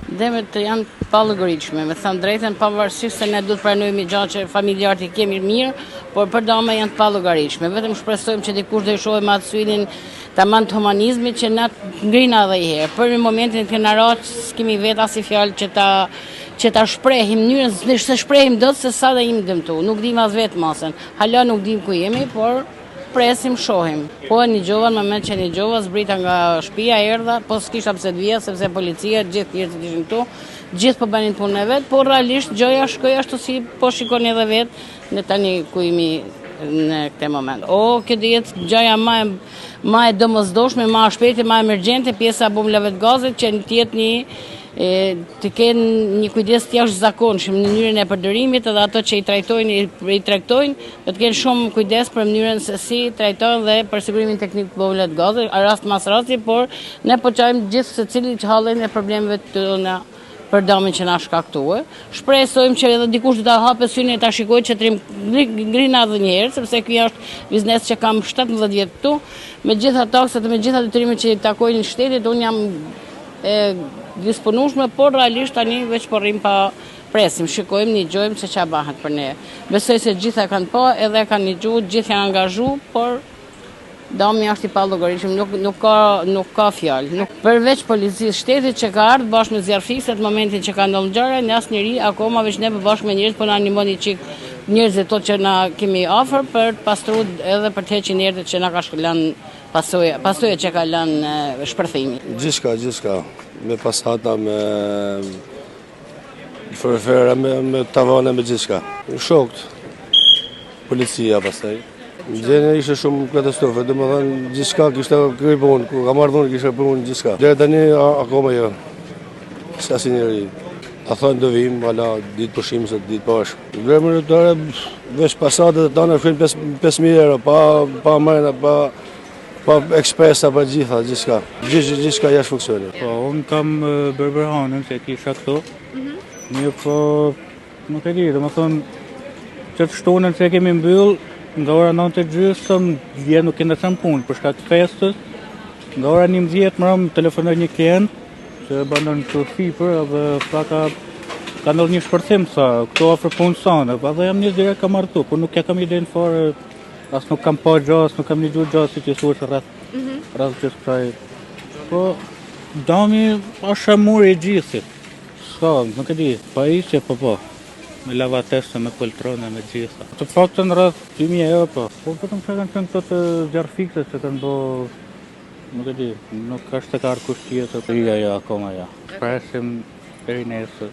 Demet janë pa llogaritshme, me thënë drejtën, pavarësisht se ne duhet pranojmë gjatë që familjarët i kemi mirë, por për dama janë pa llogaritshme. Vetëm shpresojmë që dikush do i shohim atë syrin tamam të humanizmit që na ngrina edhe një herë. Për momentin që na raq, s'kemi vetë as i fjalë që ta shprehim mënyrën, se shprehim dot se sa do jemi dëmtu. Nuk dim as vetë masën. Hala nuk dim ku jemi, por presim, shohim. Po një gjova, në moment që një gjova, zbrita nga shtëpia, erdha, po s'kisha pse të vija, sepse policia, gjithë njerëzit ishin këtu, gjithë po banin punën e vet, por realisht gjoja shkoi ashtu si po shikoni edhe vet në tani ku jemi në këtë moment. Kjo dihet gjoja më e domosdoshme, më e shpejtë, më emergjente, pjesa bomblave të gazit që të jetë të kenë një kujdes të jashtëzakonshëm në mënyrën e përdorimit, edhe ato që i trajtojnë, do të kenë shumë kujdes për mënyrën se si trajtojnë dhe për sigurimin teknik të bombave të gazit, rast mas rasti, por ne po çojmë gjithë secili që hallen e problemeve të tona për damin që na shkaktue. Shpresojmë që edhe dikush do ta hapë syrin e ta shikojë që trim ngrina edhe një herë, sepse ky është biznes që kam 17 vjet këtu, me gjitha taksat, me gjitha detyrimet që i takojnë shtetit, unë jam disponueshme, por realisht tani veç po rrim pa presim, shikojmë, një gjojmë se çfarë bëhet për ne. Besoj se gjitha kanë po, edhe kanë një gjuhë, gjithë janë angazhu, por dami është i pa llogaritshëm, nuk ka fjalë. Përveç policisë shtetit që ka ardhur bashkë me zjarr fikse në momentin që ka ndodhur ngjarja, ne asnjëri akoma veç ne bashkë me njerëz po na ndihmon një çik njerëzit to që na kemi afër për të pastruar edhe për të hequr njerëzit që na ka lënë pasojë që ka lënë shpërthimi. Gjithçka, me pasata, me forfera, me tavane, me gjithçka. Shokët, policia pastaj. Gjendja ishte shumë katastrofe, domethënë gjithçka kishte kryer punë, ku kam ardhur kishte punë gjithçka. Deri tani akoma jo. Asnjëri. A thonë do vim, hala ditë pushim se ditë pash. Gremëritare veç pasatet e tona shkojnë 5.000 euro, pa marrë, pa ekspresa, pa gjithçka. Gjithçka jashtë funksionit. Po, unë kam Berberhanën që kisha këtu. Një po, nuk e di, domethënë që të shtunën që kemi mbyll, nga ora 9:30 dje nuk kena qenë punë për shkak të festës. Nga ora 11 mërëm telefonoj një klient që banon të Fipër dhe tha ka ndodhur një shpërthim, tha, këto afër punës sane. Dhe jam nis direkt kam marrë, por nuk ja kam idenë fare, as nuk kam pa gjas, nuk kam një gjuhë gjas si që thuhet rreth gjithë kësaj. Po dami është muri i gjithit. Nuk e di, pa ishe po. Me lavatese, me poltrone, me gjitha. Të faktën rreth 2.000 euro po. Po vetëm që kanë qenë këto të zjarr fikse që kanë bo, nuk e di, nuk është të ka arkusht tjetër. Ja, akoma ja. Presim deri nesër.